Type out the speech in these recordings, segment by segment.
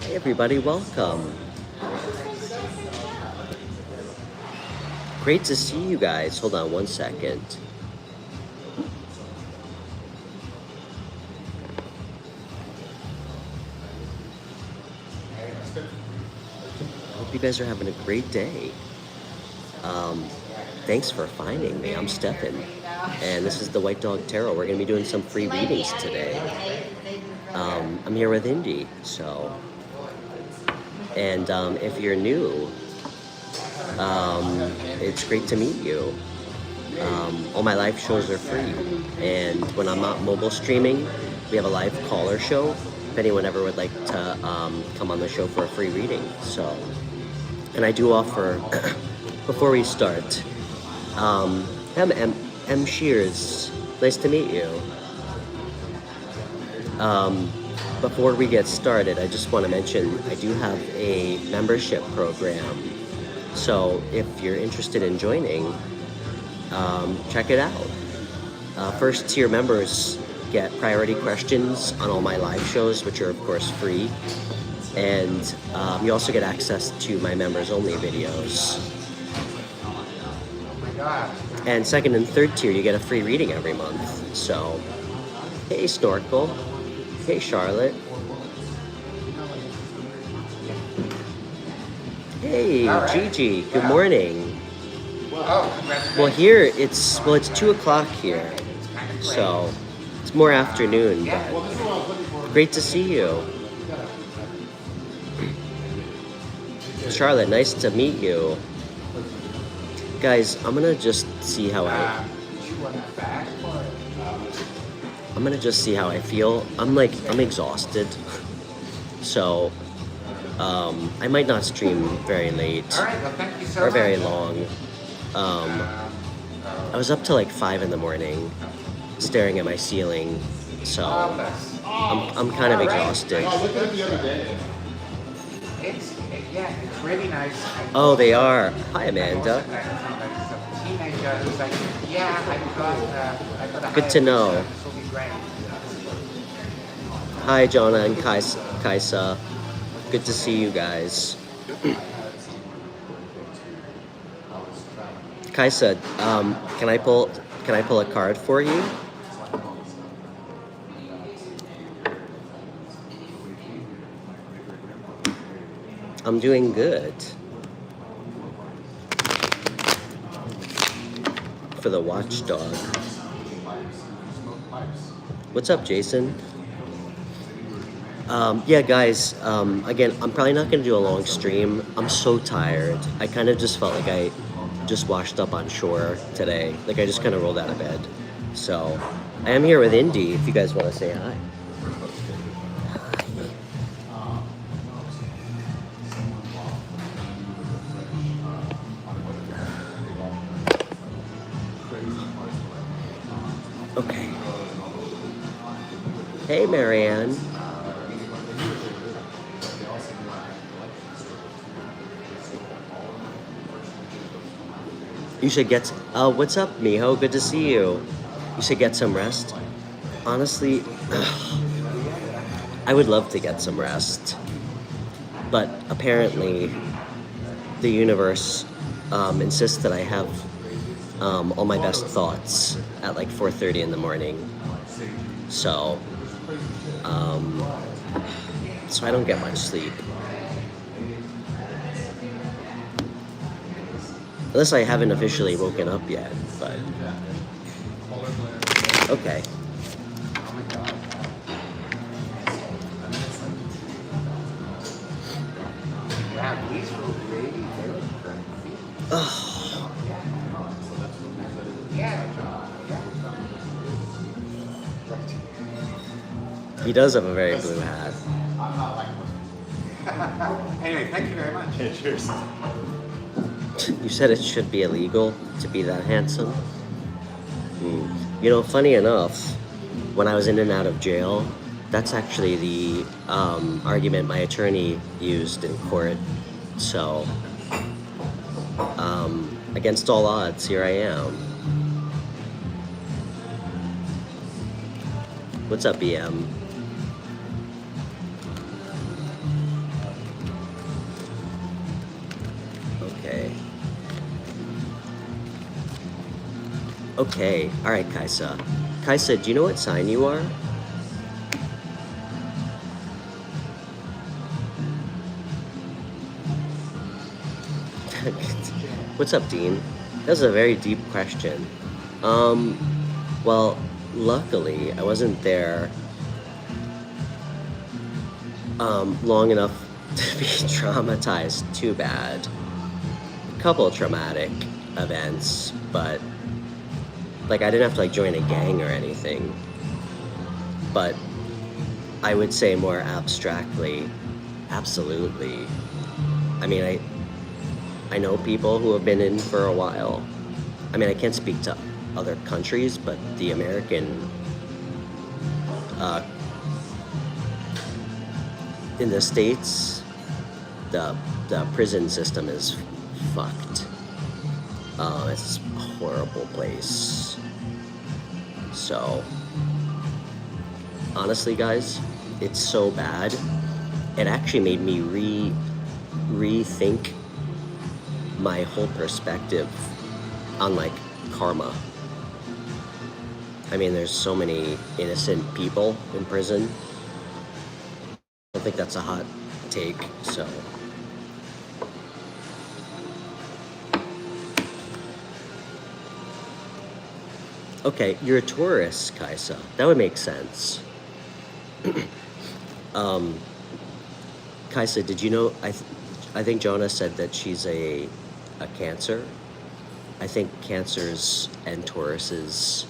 Hey everybody, welcome. Great to see you guys. Hold on one second. Hope you guys are having a great day. Thanks for finding me. I'm Stefan, and this is the White Dog Tarot. We're going to be doing some free readings today. I'm here with Indy, so... And if you're new, it's great to meet you. All my live shows are free, and when I'm not mobile streaming, we have a live caller show if anyone ever would like to come on the show for a free reading. So, and I do offer, before we start, M. Shears, nice to meet you. Before we get started, I just want to mention I do have a membership program. So if you're interested in joining, check it out. First tier members get priority questions on all my live shows, which are of course free. And you also get access to my members only videos. And second and third tier, you get a free reading every month. So, hey Snorkel. Hey Charlotte. Hey Gigi, good morning. Well here it's 2 o'clock here, so it's more afternoon, but great to see you. Charlotte, nice to meet you. Guys, I'm gonna just see how I feel. I'm exhausted. So, I might not stream very late or very long. I was up till like 5 in the morning staring at my ceiling. So, I'm kind of exhausted. It's really nice. Oh, they are. Hi, Amanda. Good to know. Hi, Jonah and Kaisa. Good to see you guys. Kaisa, can I pull a card for you? I'm doing good. For the watchdog. What's up, Jason? Yeah, guys, again, I'm probably not going to do a long stream. I'm so tired. I kind of just felt like I just washed up on shore today. Like, I just kind of rolled out of bed. So, I am here with Indy, if you guys want to say hi. Okay. Hey, Marianne. You should get... what's up, Miho? Good to see you. You should get some rest. Honestly, I would love to get some rest. But apparently, the universe insists that I have all my best thoughts at like 4:30 in the morning. So I don't get much sleep. Unless I haven't officially woken up yet, but... Okay. Oh. He does have a very blue hat. Anyway, thank you very much. Yeah, cheers. You said it should be illegal to be that handsome? You know, funny enough, when I was in and out of jail, that's actually the argument my attorney used in court. So, against all odds, here I am. What's up, BM? Okay. Okay. All right, Kaisa. Kaisa, do you know what sign you are? What's up, Dean? That was a very deep question. Well, luckily, I wasn't there long enough to be traumatized too bad. A couple of traumatic events, but like I didn't have to like join a gang or anything. But I would say more abstractly, absolutely. I mean, I know people who have been in for a while. I mean, I can't speak to other countries, but the American in the States, the prison system is fucked. It's a horrible place. So, honestly, guys, it's so bad. It actually made me rethink my whole perspective on like karma. I mean, there's so many innocent people in prison. I don't think that's a hot take, so. Okay, you're a Taurus, Kaisa. That would make sense. Kaisa, did you know, I think Jonah said that she's a Cancer. I think Cancers and Tauruses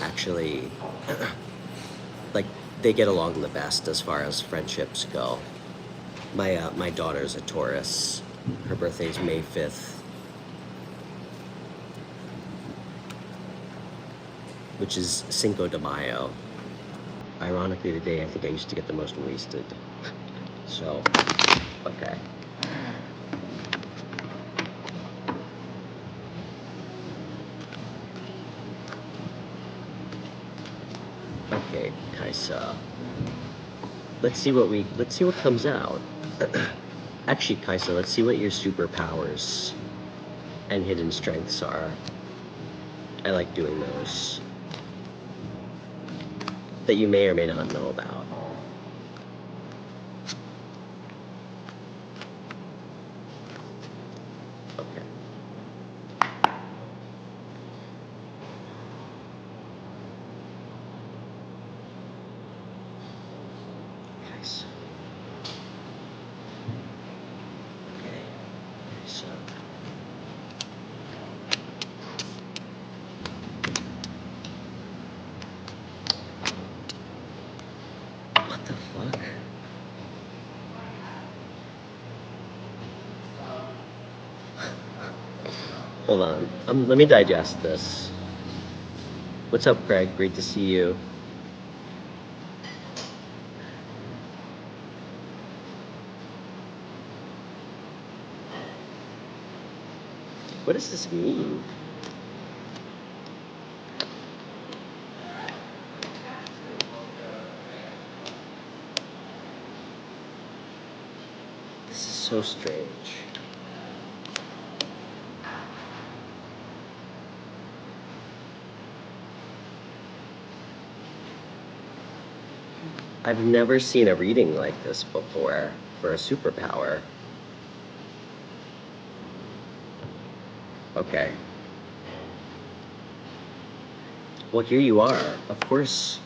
actually, like, they get along the best as far as friendships go. My daughter's a Taurus. Her birthday's May 5th. Which is Cinco de Mayo. Ironically, the day I think I used to get the most wasted. So, okay. Okay, Kaisa. Let's see what comes out. Actually, Kaisa, let's see what your superpowers and hidden strengths are. I like doing those. That you may or may not know about. Okay. Nice. Okay. So. What the fuck? Hold on. Let me digest this. What's up, Craig? Great to see you. What does this mean? This is so strange. I've never seen a reading like this before for a superpower. Okay. Well, here you are, of course,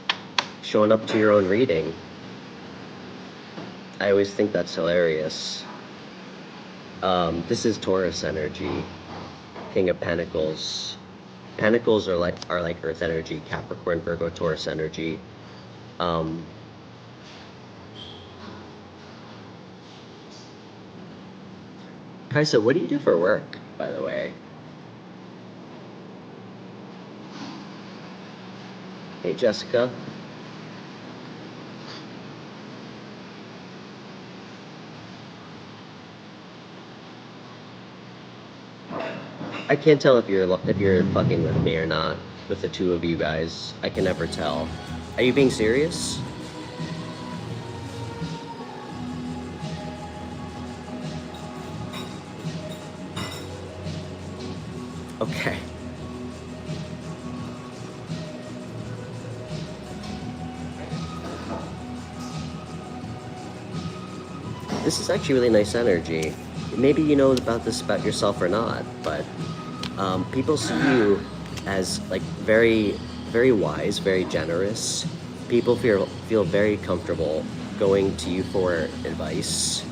showing up to your own reading. I always think that's hilarious. This is Taurus energy, King of Pentacles. Pentacles are like Earth energy, Capricorn, Virgo, Taurus energy. Kaisa, what do you do for work, by the way? Hey, Jessica. I can't tell if you're fucking with me or not. With the two of you guys, I can never tell. Are you being serious? Okay. This is actually really nice energy. Maybe you know about this about yourself or not, but people see you as like very, very wise, very generous. People feel very comfortable going to you for advice.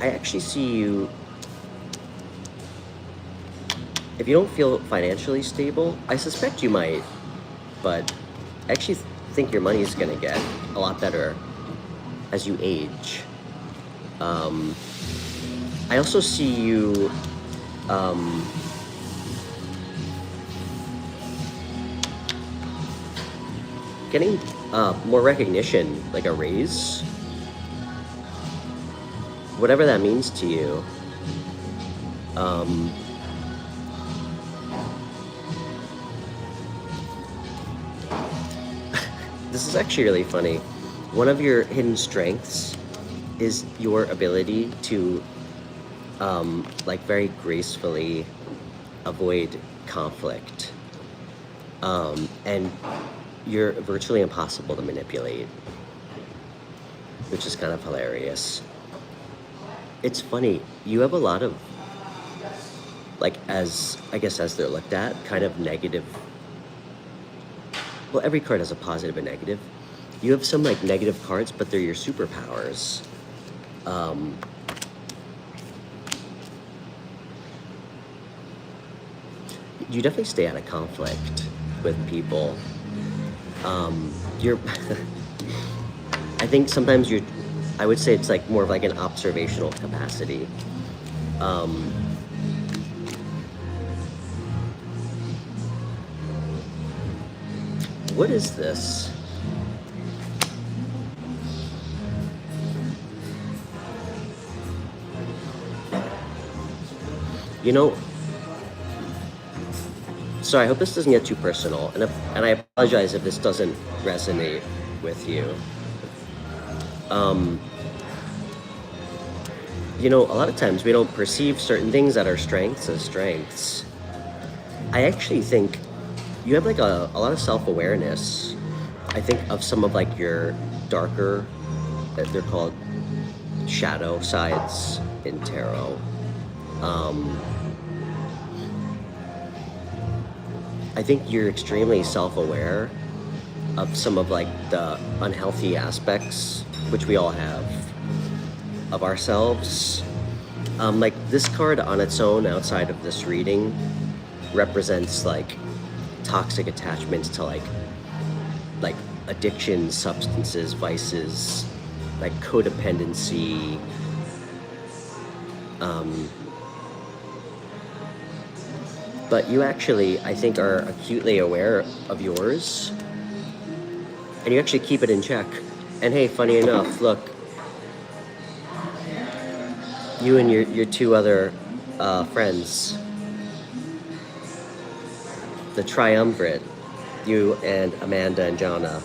I actually see you. If you don't feel financially stable, I suspect you might, but I actually think your money is gonna get a lot better as you age. I also see you getting more recognition, like a raise, whatever that means to you. This is actually really funny. One of your hidden strengths is your ability to like very gracefully avoid conflict. And you're virtually impossible to manipulate, which is kind of hilarious. It's funny, you have a lot of, like, as I guess as they're looked at, kind of negative. Well, every card has a positive and negative. You have some like negative cards, but they're your superpowers. You definitely stay out of conflict with people. You're I think sometimes I would say it's like more of like an observational capacity. What is this? You know, so I hope this doesn't get too personal, and I apologize if this doesn't resonate with you. You know, a lot of times we don't perceive certain things that are strengths as strengths. I actually think you have like a lot of self-awareness. I think of some of like your darker, they're called shadow sides in tarot. I think you're extremely self-aware of some of like the unhealthy aspects, which we all have, of ourselves. Like this card on its own outside of this reading represents like toxic attachments to like addictions, substances, vices, like codependency. But you actually, I think, are acutely aware of yours, and you actually keep it in check. And hey, funny enough, look, you and your two other friends, the triumvirate, you and Amanda and Jonna.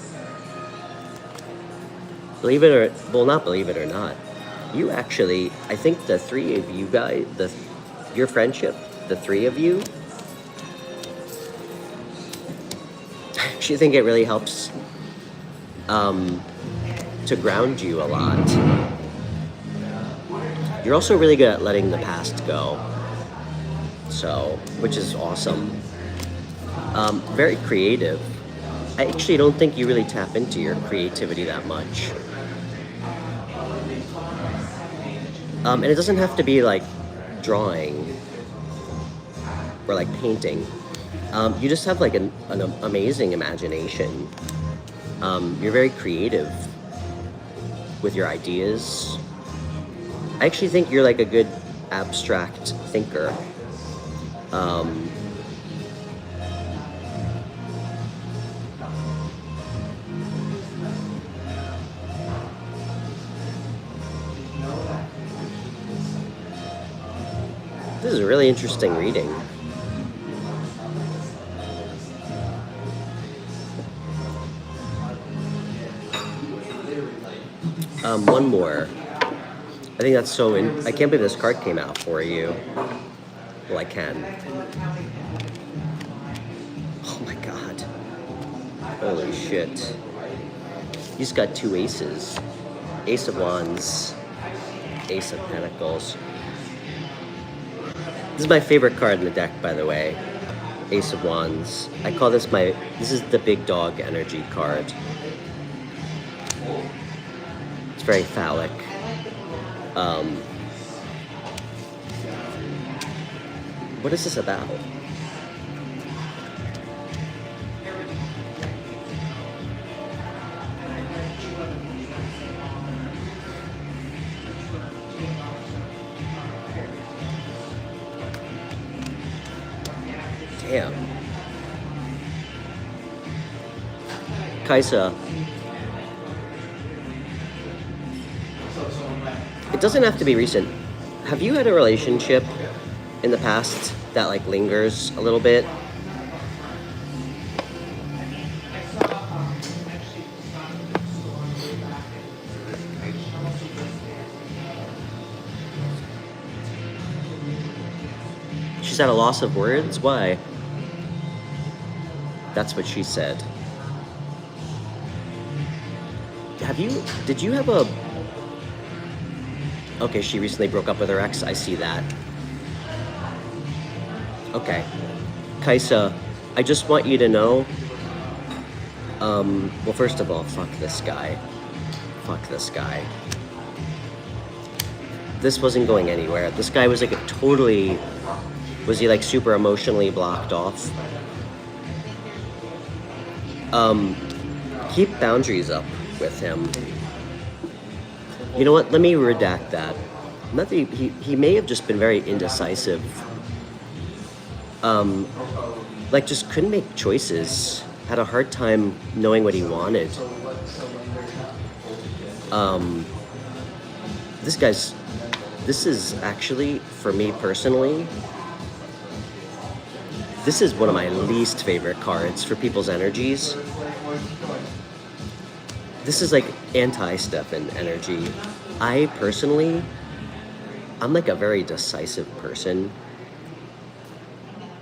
Believe it or, well, not believe it or not, you actually, I think the three of you guys, your friendship, the three of you, I actually think it really helps to ground you a lot. You're also really good at letting the past go, so, which is awesome. Very creative. I actually don't think you really tap into your creativity that much. And it doesn't have to be like drawing or like painting. You just have like an amazing imagination. You're very creative with your ideas. I actually think you're like a good abstract thinker. This is a really interesting reading. One more. I think that's so I can't believe this card came out for you. Well, I can. Oh my god. Holy shit. He's got 2 aces. Ace of Wands, Ace of Pentacles. This is my favorite card in the deck, by the way. Ace of Wands. I call this this is the big dog energy card. It's very phallic. What is this about? Damn. Kaisa. It doesn't have to be recent. Have you had a relationship in the past that like lingers a little bit? She's at a loss of words? Why? That's what she said. Did you have a... Okay, she recently broke up with her ex. I see that. Okay. Kaisa, I just want you to know... well, first of all, fuck this guy. Fuck this guy. This wasn't going anywhere. This guy was like a totally... Was he like super emotionally blocked off? Keep boundaries up with him. You know what? Let me redact that. Not that he may have just been very indecisive. Like just couldn't make choices. Had a hard time knowing what he wanted. This is actually, for me personally, this is one of my least favorite cards for people's energies. This is like anti-Stefan energy. I personally, I'm like a very decisive person.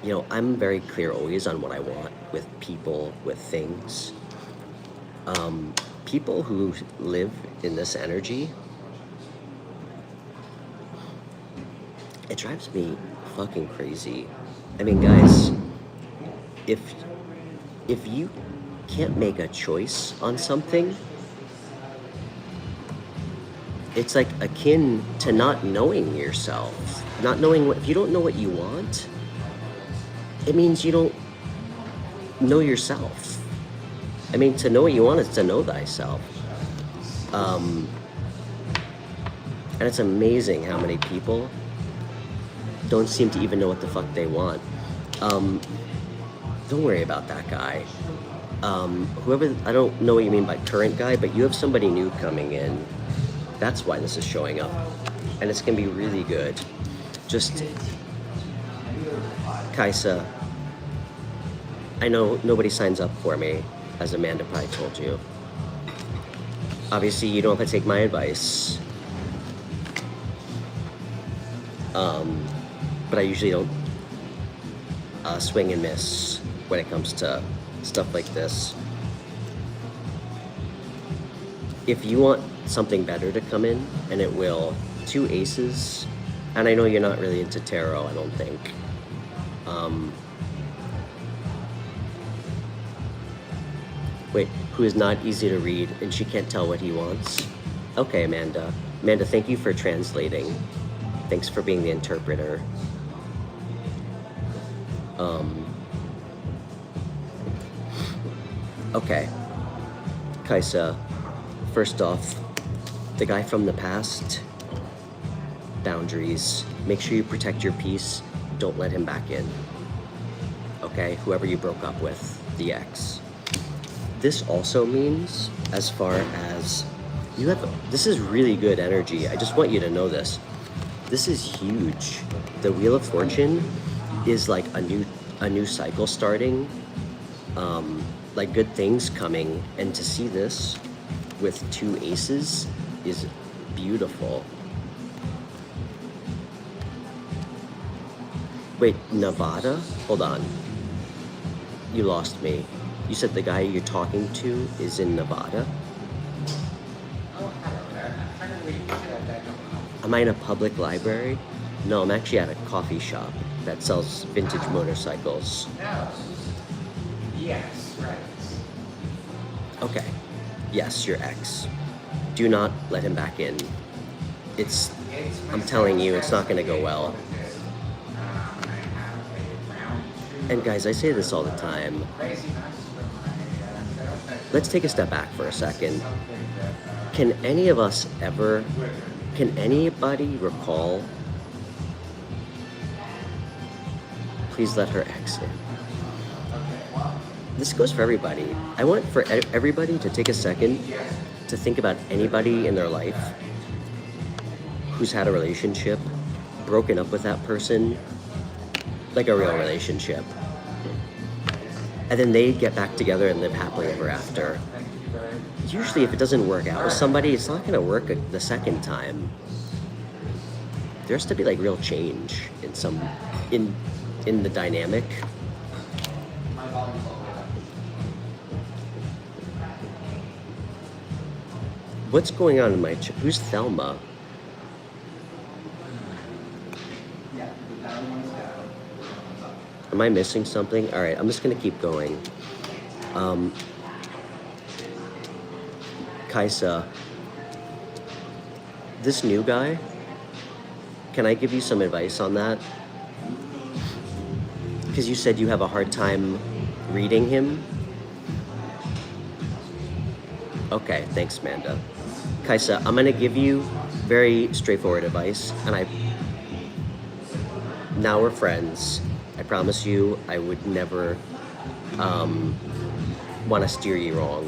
You know, I'm very clear always on what I want with people, with things. People who live in this energy, it drives me fucking crazy. I mean, guys, if you can't make a choice on something, it's like akin to not knowing yourself. Not knowing if you don't know what you want, it means you don't know yourself. I mean, to know what you want is to know thyself. And it's amazing how many people don't seem to even know what the fuck they want. Don't worry about that guy. Whoever, I don't know what you mean by current guy, but you have somebody new coming in. That's why this is showing up. And it's gonna be really good. Just, Kaisa, I know nobody signs up for me, as Amanda probably told you. Obviously, you don't have to take my advice. But I usually don't swing and miss when it comes to stuff like this. If you want something better to come in, and it will, 2 aces, and I know you're not really into tarot, I don't think. Wait, who is not easy to read, and she can't tell what he wants? Okay, Amanda. Amanda, thank you for translating. Thanks for being the interpreter. Okay. Kaisa, first off, the guy from the past, boundaries. Make sure you protect your peace. Don't let him back in. Okay? Whoever you broke up with, the ex. This also means, as far as you have, this is really good energy. I just want you to know this. This is huge. The Wheel of Fortune is like a new cycle starting. Like good things coming, and to see this with 2 aces is beautiful. Wait, Nevada? Hold on. You lost me. You said the guy you're talking to is in Nevada? Oh, I don't know. I'm trying to read that. I don't know. Am I in a public library? No, I'm actually at a coffee shop that sells vintage motorcycles. No. Yes, right. Okay. Yes, your ex. Do not let him back in. I'm telling you, it's not gonna go well. And guys, I say this all the time. Let's take a step back for a second. Can anybody recall? Please let her ex in. This goes for everybody. I want for everybody to take a second to think about anybody in their life who's had a relationship, broken up with that person, like a real relationship. And then they get back together and live happily ever after. Usually if it doesn't work out with somebody, it's not gonna work the second time. There has to be like real change in the dynamic. What's going on in my who's Thelma? Am I missing something? All right, I'm just gonna keep going. Kaisa, this new guy, can I give you some advice on that? Because you said you have a hard time reading him. Okay, thanks, Amanda. Kaisa, I'm gonna give you very straightforward advice, and now we're friends. I promise you, I would never want to steer you wrong.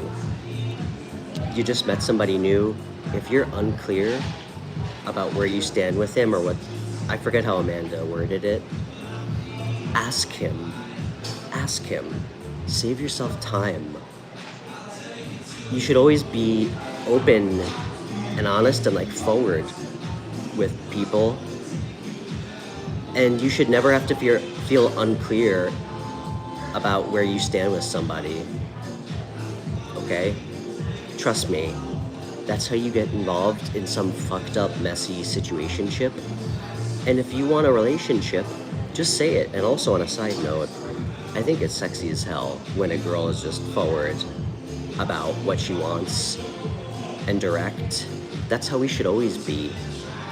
You just met somebody new. If you're unclear about where you stand with him or what, I forget how Amanda worded it, ask him. Ask him. Save yourself time. You should always be open and honest and like forward with people. And you should never have to feel unclear about where you stand with somebody. Okay? Trust me. That's how you get involved in some fucked up, messy situationship. And if you want a relationship, just say it. And also on a side note, I think it's sexy as hell when a girl is just forward about what she wants and direct. That's how we should always be.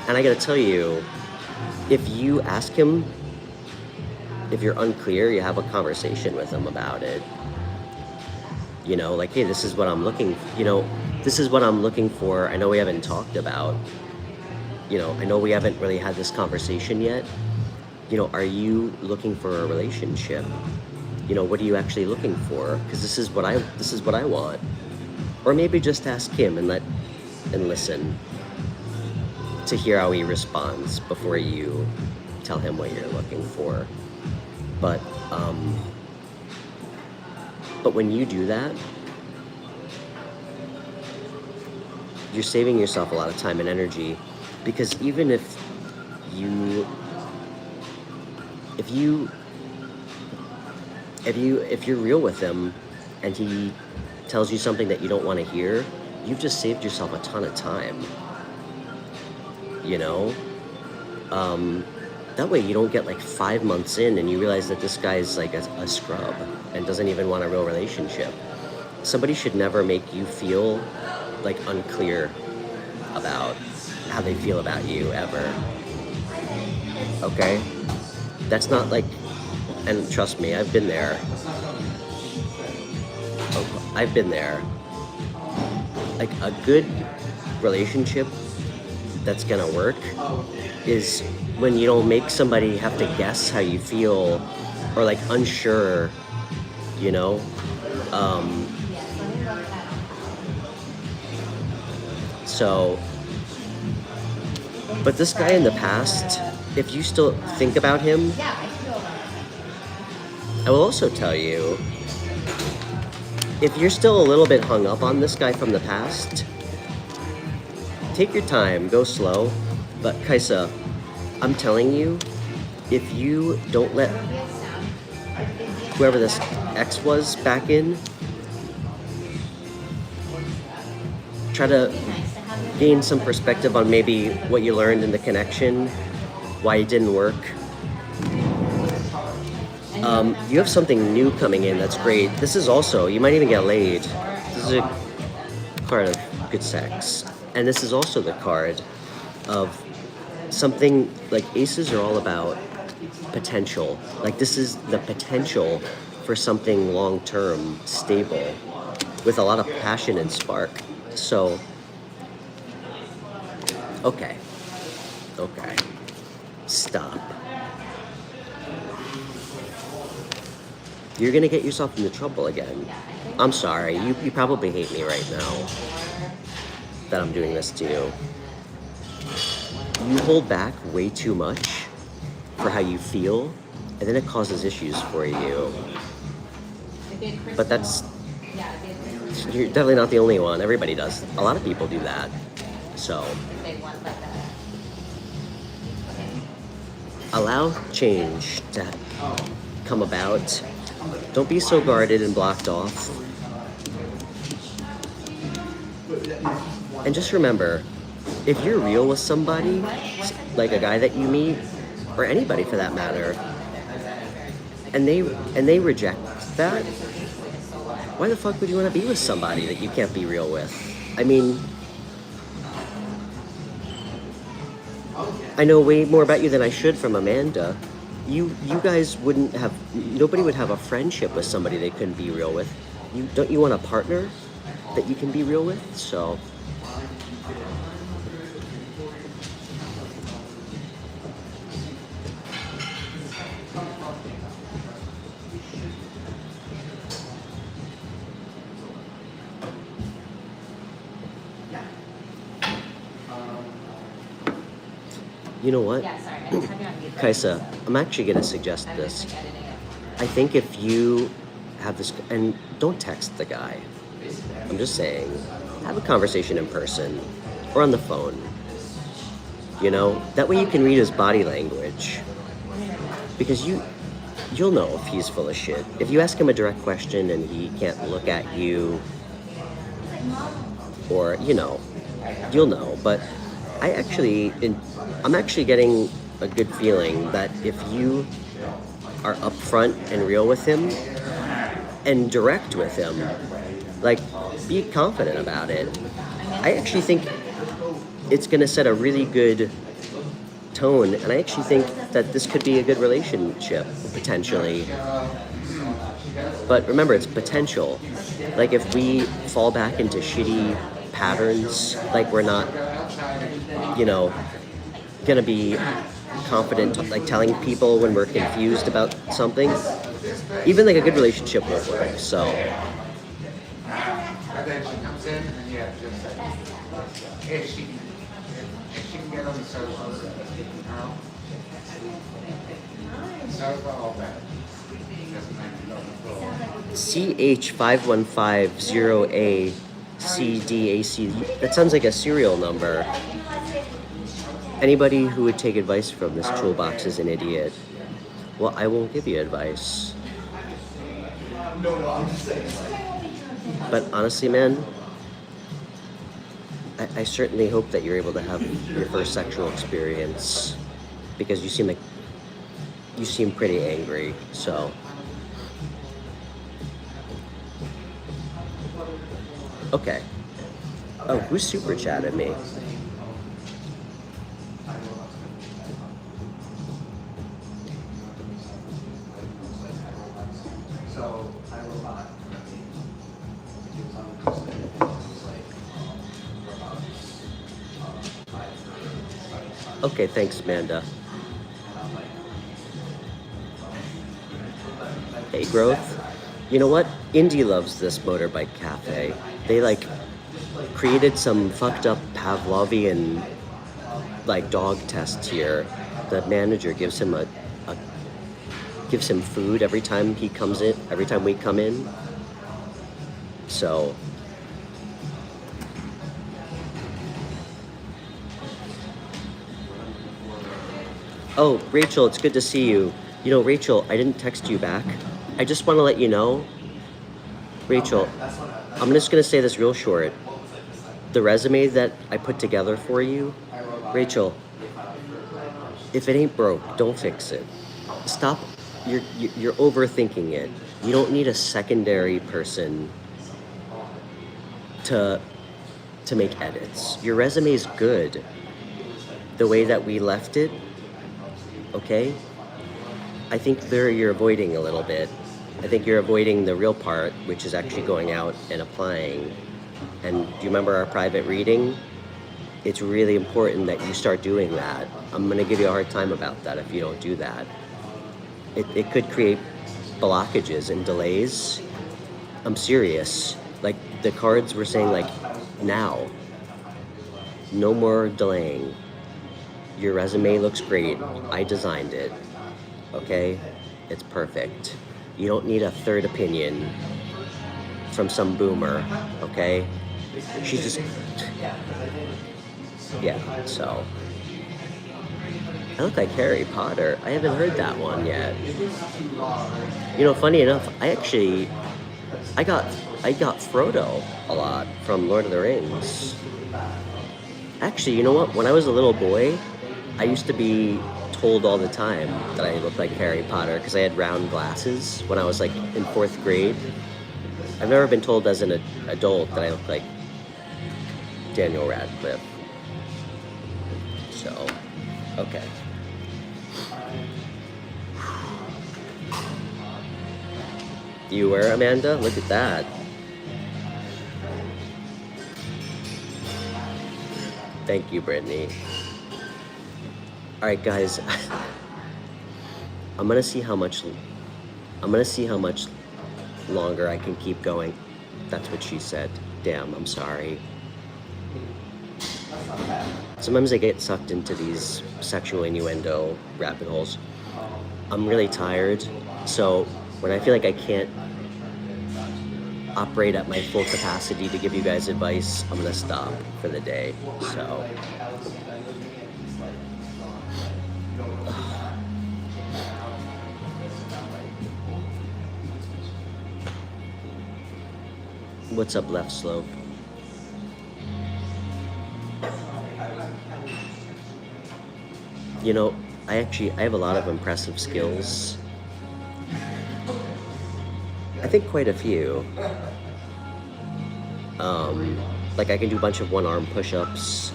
And I gotta tell you, if you ask him, if you're unclear, you have a conversation with him about it. You know, like, hey, this is what I'm looking for. I know we haven't talked about, I know we haven't really had this conversation yet. Are you looking for a relationship? What are you actually looking for? Because this is what I want. Or maybe just ask him and listen to hear how he responds before you tell him what you're looking for. But when you do that, you're saving yourself a lot of time and energy, because even if you're real with him and he tells you something that you don't want to hear, you've just saved yourself a ton of time. That way you don't get like 5 months in and you realize that this guy's like a scrub and doesn't even want a real relationship. Somebody should never make you feel like unclear about how they feel about you ever. Okay? That's not like, and trust me, I've been there. Like a good relationship that's gonna work is when you don't make somebody have to guess how you feel or like unsure, but this guy in the past, if you still think about him, I will also tell you, if you're still a little bit hung up on this guy from the past, take your time, go slow. But Kaisa, I'm telling you, if you don't let whoever this ex was back in, try to gain some perspective on maybe what you learned in the connection, why it didn't work. You have something new coming in that's great. This is also, you might even get laid. This is a card of good sex. And this is also the card of something, like aces are all about potential. Like this is the potential for something long-term, stable, with a lot of passion and spark. So, okay, stop. You're gonna get yourself into trouble again. I'm sorry, you probably hate me right now that I'm doing this to you. You hold back way too much for how you feel, and then it causes issues for you. But that's, you're definitely not the only one. Everybody does. A lot of people do that. So, allow change to come about. Don't be so guarded and blocked off. And just remember, if you're real with somebody, like a guy that you meet, or anybody for that matter, and they reject that, why the fuck would you want to be with somebody that you can't be real with? I mean, I know way more about you than I should from Amanda. You guys wouldn't have, nobody would have a friendship with somebody they couldn't be real with. Don't you want a partner that you can be real with? So, you know what? Kaisa, I'm actually going to suggest this. I think if you have this, and don't text the guy. I'm just saying, have a conversation in person or on the phone. You know, that way you can read his body language. Because you'll know if he's full of shit. If you ask him a direct question and he can't look at you, or, you know, you'll know. But I'm actually getting a good feeling that if you are upfront and real with him and direct with him, like, be confident about it. I actually think it's going to set a really good tone, and I actually think that this could be a good relationship, potentially. But remember, it's potential. Like, if we fall back into shitty patterns, like we're not, you know, gonna be confident, like telling people when we're confused about something, even like a good relationship won't work. So, then she comes in and yeah, just if she can get on the sofa, sofa or bed. CH5150ACDAC. That sounds like a serial number. Anybody who would take advice from this toolbox is an idiot. Well, I won't give you advice. No, I'm just saying. But honestly, man, I certainly hope that you're able to have your first sexual experience, because you seem pretty angry. So, okay. Oh, who super chatted me? Okay, thanks, Amanda. Hey, Growth. You know what? Indy loves this motorbike cafe. They, like, created some fucked up Pavlovian, like, dog test here. The manager gives him gives him food every time he comes in, every time we come in. So, Oh, Rachel, it's good to see you. You know, Rachel, I didn't text you back. I just want to let you know, Rachel, I'm just going to say this real short. The resume that I put together for you, Rachel, if it ain't broke, don't fix it. Stop. You're overthinking it. You don't need a secondary person to make edits. Your resume is good the way that we left it. Okay? I think you're avoiding a little bit. I think you're avoiding the real part, which is actually going out and applying. And do you remember our private reading? It's really important that you start doing that. I'm going to give you a hard time about that if you don't do that. It could create blockages and delays. I'm serious. Like, the cards were saying, like, now. No more delaying. Your resume looks great. I designed it. Okay? It's perfect. You don't need a third opinion from some boomer. Okay? She's just... Yeah, so... I look like Harry Potter. I haven't heard that one yet. You know, funny enough, I got Frodo a lot from Lord of the Rings. Actually, you know what? When I was a little boy, I used to be told all the time that I looked like Harry Potter because I had round glasses when I was like in 4th grade. I've never been told as an adult that I look like Daniel Radcliffe. So, okay. You were, Amanda? Look at that. Thank you, Brittany. All right, guys. I'm gonna see how much longer I can keep going. That's what she said. Damn, I'm sorry. Sometimes I get sucked into these sexual innuendo rabbit holes. I'm really tired, so when I feel like I can't operate at my full capacity to give you guys advice, I'm gonna stop for the day. So what's up, Left Slope? You know, I have a lot of impressive skills. I think quite a few. Like I can do a bunch of one-arm push-ups.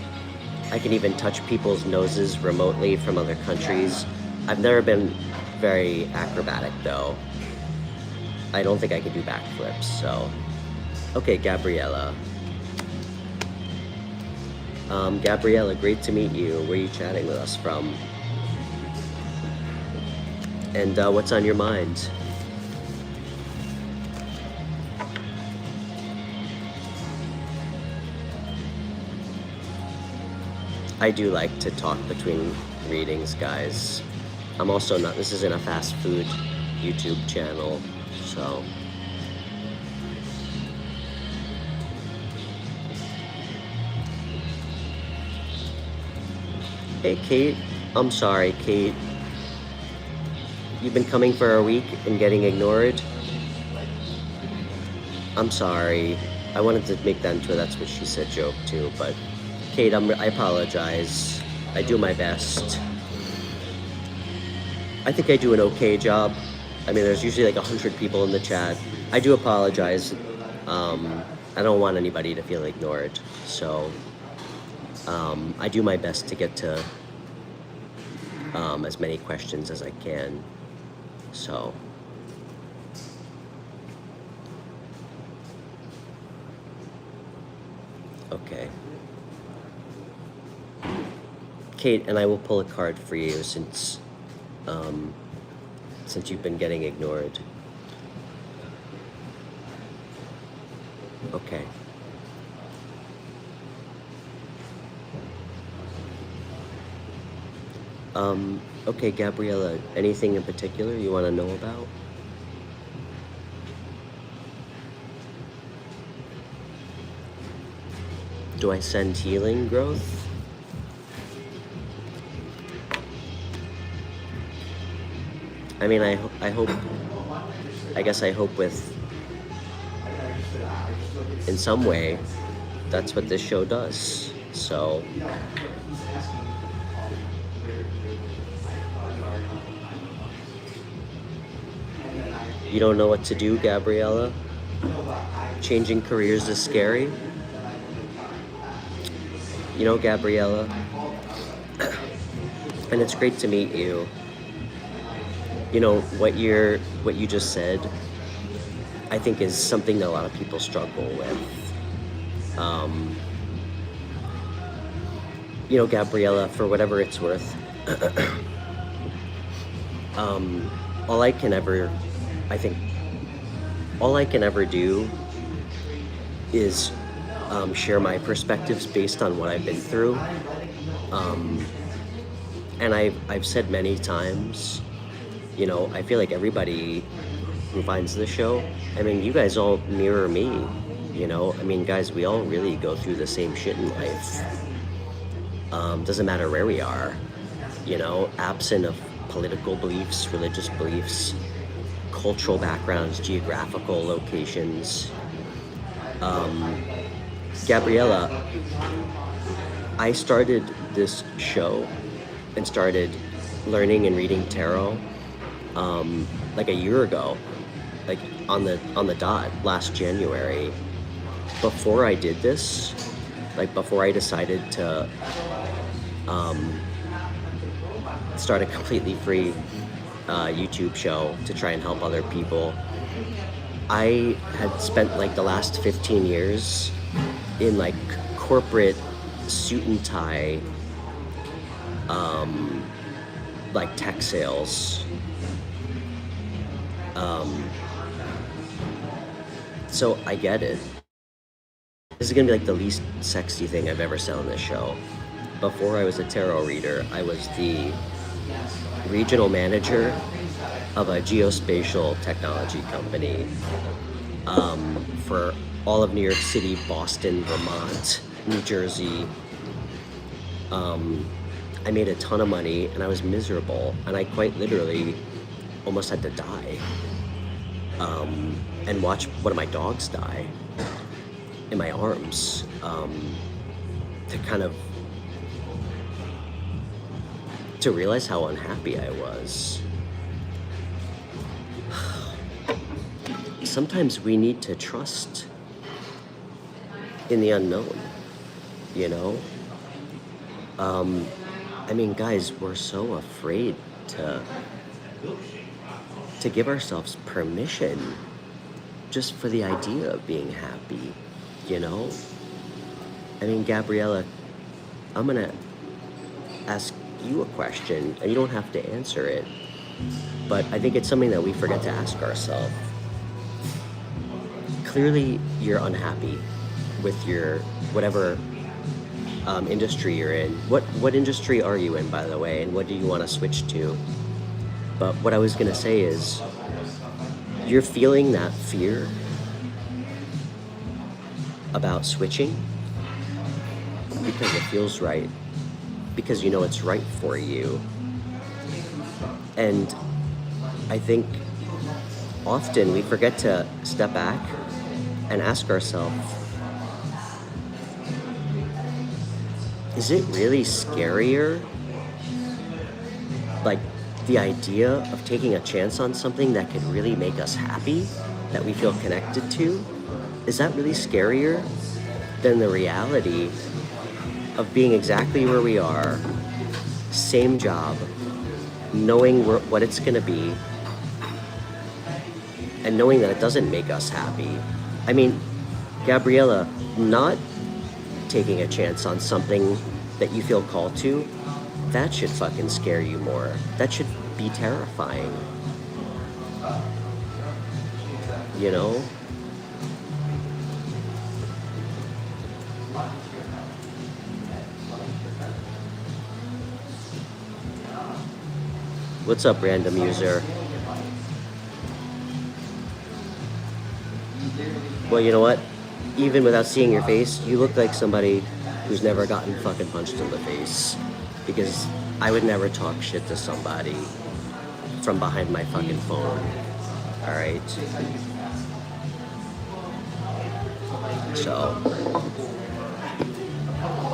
I can even touch people's noses remotely from other countries. I've never been very acrobatic though. I don't think I can do backflips, so. Okay, Gabriella. Gabriella, great to meet you. Where are you chatting with us from? And what's on your mind? I do like to talk between readings, guys. I'm also not, this isn't a fast food YouTube channel, so. Hey, Kate. I'm sorry, Kate. You've been coming for a week and getting ignored? I'm sorry. I wanted to make that into a "that's what she said" joke too, but Kate, I apologize. I do my best. I think I do an okay job. I mean, there's usually like 100 people in the chat. I do apologize. I don't want anybody to feel ignored. So I do my best to get to as many questions as I can. So. Okay. Kate, and I will pull a card for you since you've been getting ignored. Okay. Okay, Gabriella, anything in particular you want to know about? Do I send healing growth? I mean, I guess I hope in some way, that's what this show does. So, you don't know what to do, Gabriella? Changing careers is scary? You know, Gabriella, and it's great to meet you. You know, what you just said, I think is something that a lot of people struggle with. You know, Gabriella, for whatever it's worth, all I can ever do is share my perspectives based on what I've been through. And I've said many times, you know, I feel like everybody who finds the show, I mean, you guys all mirror me, you know? I mean, guys, we all really go through the same shit in life. Doesn't matter where we are, you know, absent of political beliefs, religious beliefs, cultural backgrounds, geographical locations. Gabriella, I started this show and started learning and reading tarot like a year ago, like on the dot last January. Before I did this, like before I decided to start a completely free YouTube show to try and help other people, I had spent like the last 15 years in like corporate suit and tie, like tech sales. So I get it. This is gonna be like the least sexy thing I've ever said on this show. Before I was a tarot reader, I was the regional manager of a geospatial technology company for all of New York City, Boston, Vermont, New Jersey. I made a ton of money and I was miserable, and I quite literally almost had to die and watch one of my dogs die in my arms to realize how unhappy I was. Sometimes we need to trust in the unknown, you know? I mean, guys, we're so afraid to give ourselves permission just for the idea of being happy, you know? I mean, Gabriella, I'm gonna ask you a question, and you don't have to answer it, but I think it's something that we forget to ask ourselves. Clearly, you're unhappy with your whatever industry you're in. What industry are you in, by the way, and what do you want to switch to? But what I was gonna say is, you're feeling that fear about switching because it feels right, because you know it's right for you. And I think often we forget to step back and ask ourselves, is it really scarier? Like the idea of taking a chance on something that could really make us happy, that we feel connected to, is that really scarier than the reality of being exactly where we are, same job, knowing what it's gonna be, and knowing that it doesn't make us happy? I mean, Gabriella, not taking a chance on something that you feel called to, that should fucking scare you more. That should be terrifying. You know? What's up, random user? Well, you know what? Even without seeing your face, you look like somebody who's never gotten fucking punched in the face. Because I would never talk shit to somebody from behind my fucking phone. All right. So,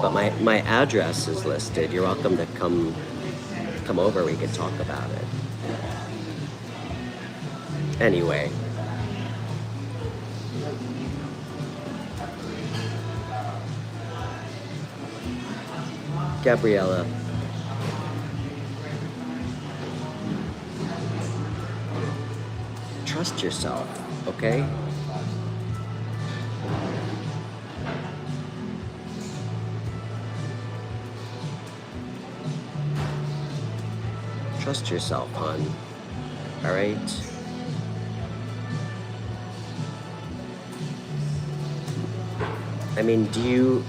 but my address is listed. You're welcome to come over. We can talk about it. Anyway. Gabriella. Trust yourself, okay? Trust yourself, hon. All right? I mean, do you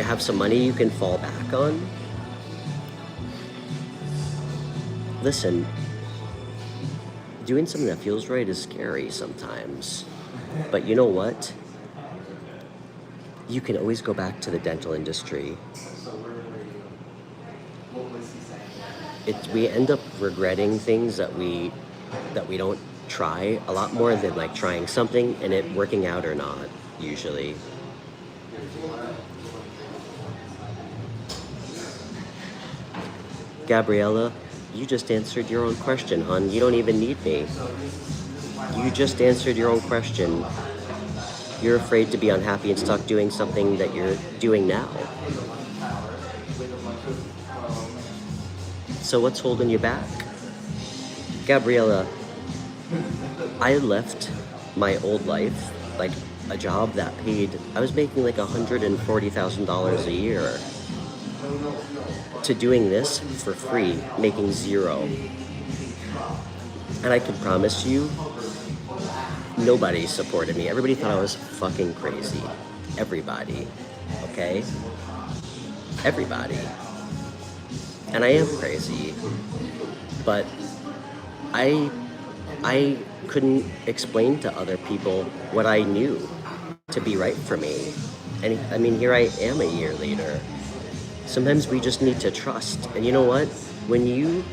have some money you can fall back on? Listen, doing something that feels right is scary sometimes. But you know what? You can always go back to the dental industry. We end up regretting things that we don't try a lot more than like trying something and it working out or not, usually. Gabriella, you just answered your own question, hon. You don't even need me. You just answered your own question. You're afraid to be unhappy and stuck doing something that you're doing now. So what's holding you back? Gabriella, I left my old life, like a job that paid, I was making like $140,000 a year, to doing this for free, making zero. And I can promise you, nobody supported me. Everybody thought I was fucking crazy. Everybody, okay? Everybody. And I am crazy, but I couldn't explain to other people what I knew to be right for me. And I mean, here I am a year later. Sometimes we just need to trust. And you know what? When you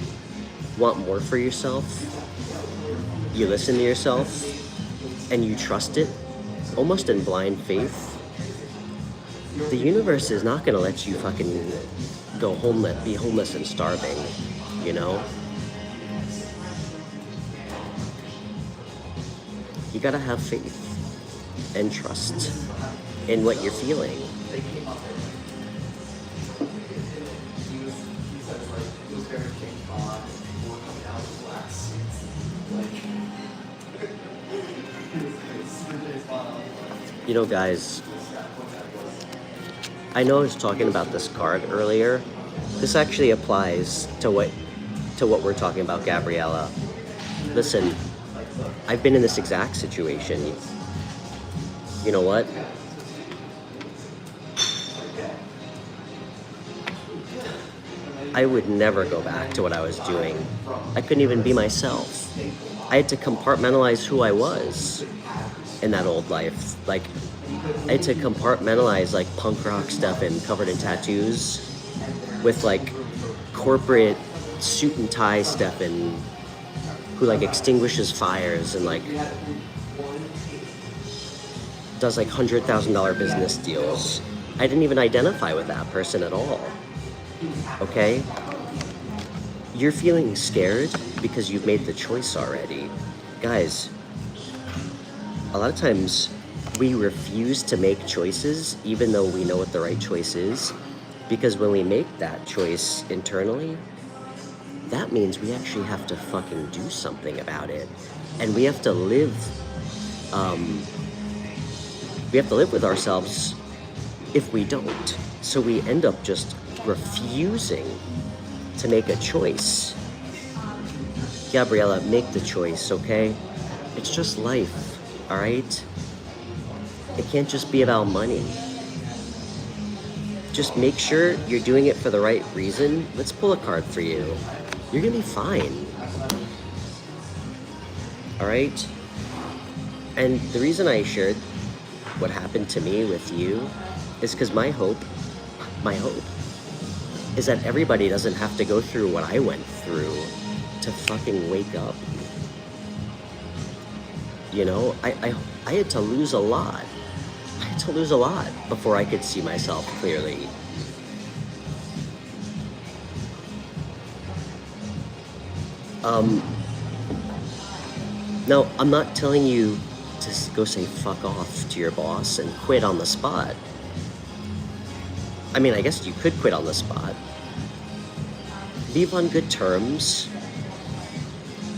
want more for yourself, you listen to yourself and you trust it, almost in blind faith, the universe is not gonna let you fucking go homeless, be homeless and starving, you know? You gotta have faith and trust in what you're feeling. You know, guys, I know I was talking about this card earlier. This actually applies to what we're talking about, Gabriella. Listen, I've been in this exact situation. You know what? I would never go back to what I was doing. I couldn't even be myself. I had to compartmentalize who I was in that old life. Like, I had to compartmentalize like punk rock stuff and covered in tattoos with like corporate suit and tie stuff and who like extinguishes fires and like does like $100,000 business deals. I didn't even identify with that person at all. Okay? You're feeling scared because you've made the choice already. Guys, a lot of times we refuse to make choices even though we know what the right choice is, because when we make that choice internally, that means we actually have to fucking do something about it. And we have to live with ourselves if we don't. So we end up just refusing to make a choice. Gabriella, make the choice, okay? It's just life, all right? It can't just be about money. Just make sure you're doing it for the right reason. Let's pull a card for you. You're gonna be fine. All right? And the reason I shared what happened to me with you is because my hope is that everybody doesn't have to go through what I went through. to fucking wake up. You know, I had to lose a lot. I had to lose a lot before I could see myself clearly. No, I'm not telling you to go say fuck off to your boss and quit on the spot. I mean, I guess you could quit on the spot. Leave on good terms.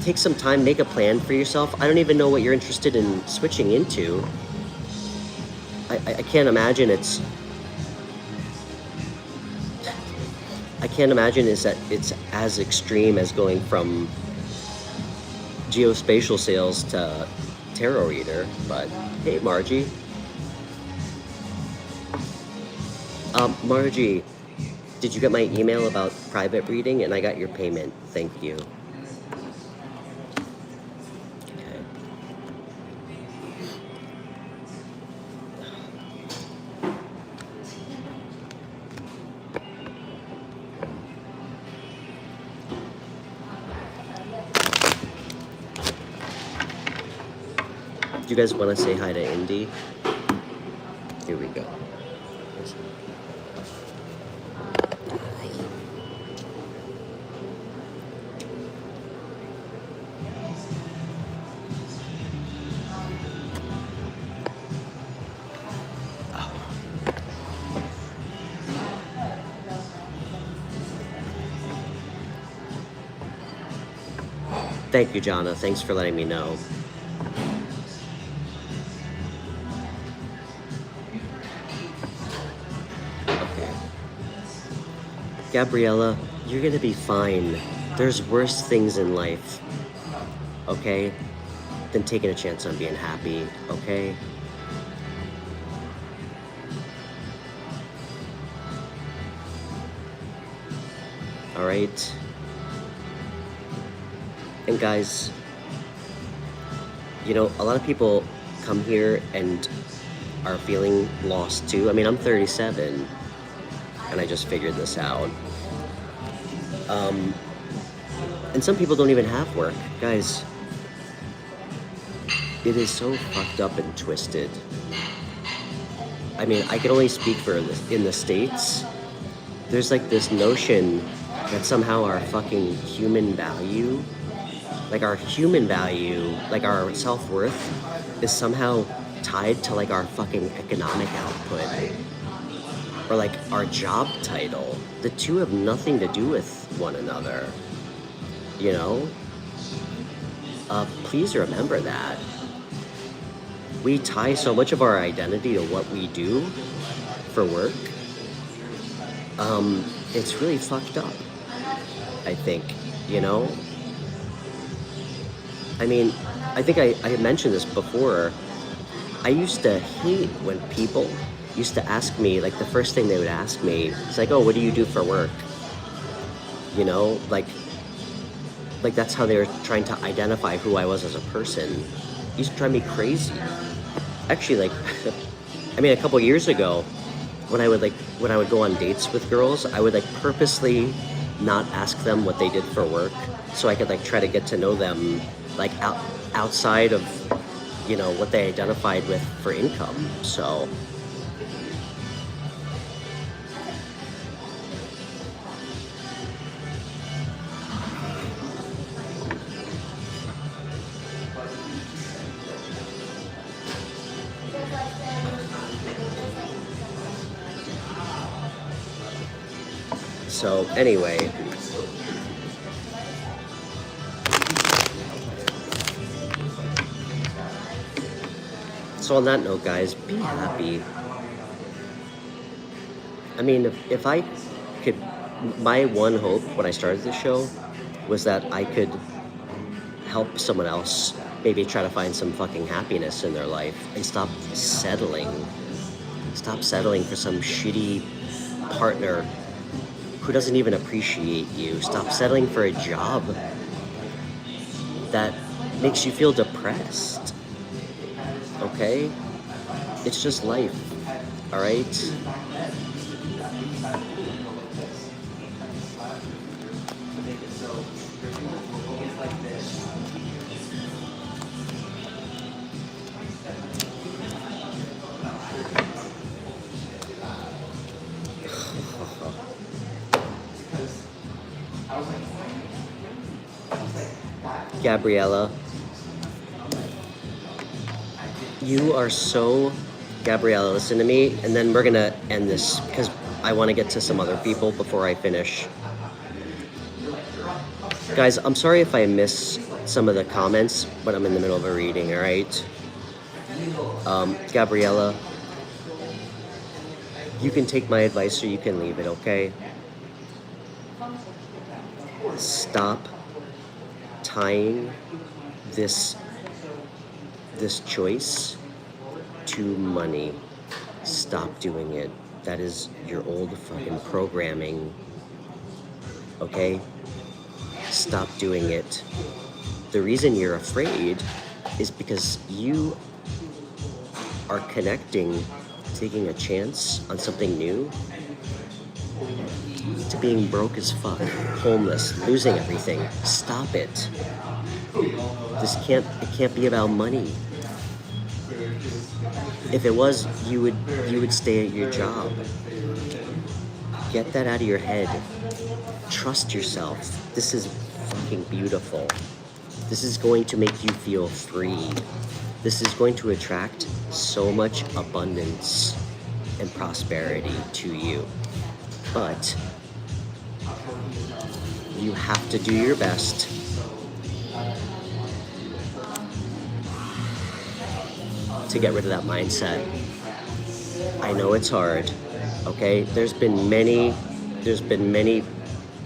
Take some time, make a plan for yourself. I don't even know what you're interested in switching into. I can't imagine it's... I can't imagine is that it's as extreme as going from geospatial sales to tarot reader, but hey, Margie. Margie, did you get my email about private reading? And I got your payment. Thank you. Okay. Do you guys want to say hi to Indy? Here we go. Thank you, Jonna. Thanks for letting me know. Okay. Gabriella, you're gonna be fine. There's worse things in life, okay, than taking a chance on being happy, okay? All right? And guys, you know, a lot of people come here and are feeling lost too. I mean, I'm 37 and I just figured this out. And some people don't even have work. Guys, it is so fucked up and twisted. I mean, I can only speak for this in the States. There's like this notion that somehow our fucking human value, like our human value, like our self-worth is somehow tied to like our fucking economic output or like our job title. The two have nothing to do with one another, you know? Please remember that. We tie so much of our identity to what we do for work. It's really fucked up, I think, you know? I mean, I think I had mentioned this before. I used to hate when people used to ask me, like the first thing they would ask me, it's like, oh, what do you do for work? You know, like that's how they were trying to identify who I was as a person. It used to drive me crazy. Actually, like, I mean, a couple years ago, when I would go on dates with girls, I would like purposely not ask them what they did for work so I could like try to get to know them like outside of, you know, what they identified with for income. So anyway, so on that note, guys, be happy. I mean, if I could, my one hope when I started the show was that I could help someone else maybe try to find some fucking happiness in their life and stop settling for some shitty partner who doesn't even appreciate you. Stop settling for a job that makes you feel depressed. Okay? It's just life. All right? Gabriella, you are so... Gabriella, listen to me, and then we're gonna end this because I want to get to some other people before I finish. Guys, I'm sorry if I miss some of the comments, but I'm in the middle of a reading, alright? Gabriella, you can take my advice or you can leave it, okay? Stop tying this choice to money. Stop doing it. That is your old fucking programming, okay? Stop doing it. The reason you're afraid is because you are connecting, taking a chance on something new, to being broke as fuck, homeless, losing everything. Stop it. It can't be about money. If it was, you would stay at your job. Get that out of your head. Trust yourself. This is fucking beautiful. This is going to make you feel free. This is going to attract so much abundance and prosperity to you. But you have to do your best to get rid of that mindset. I know it's hard, okay? There's been many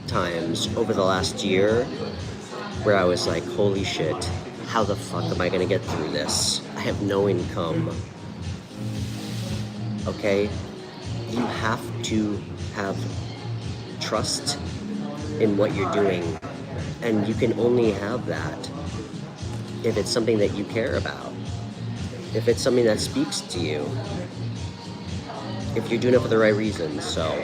times over the last year where I was like, holy shit, how the fuck am I gonna get through this? I have no income, okay? You have to have trust in what you're doing, and you can only have that if it's something that you care about. If it's something that speaks to you, if you're doing it for the right reasons. So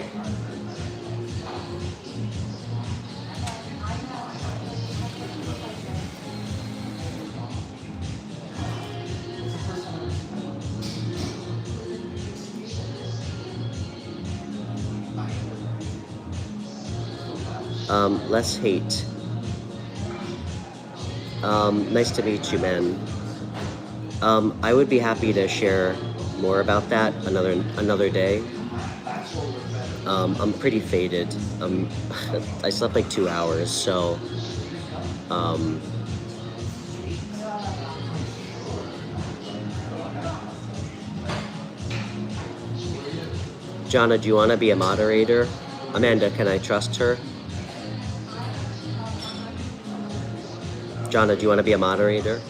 less hate. Nice to meet you, man. I would be happy to share more about that another day. I'm pretty faded. I slept like 2 hours, so Jonna, do you want to be a moderator? Amanda, can I trust her? Jonna, do you want to be a moderator?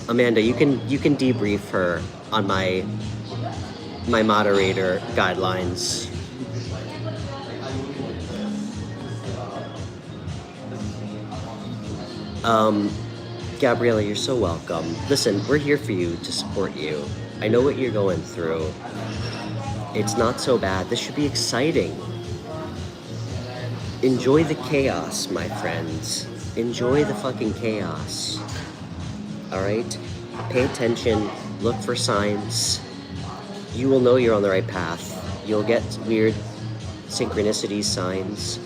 Amanda, you can debrief her on my moderator guidelines. Gabriella, you're so welcome. Listen, we're here for you, to support you. I know what you're going through. It's not so bad. This should be exciting. Enjoy the chaos, my friends. Enjoy the fucking chaos. Alright? Pay attention. Look for signs. You will know you're on the right path. You'll get weird synchronicity signs.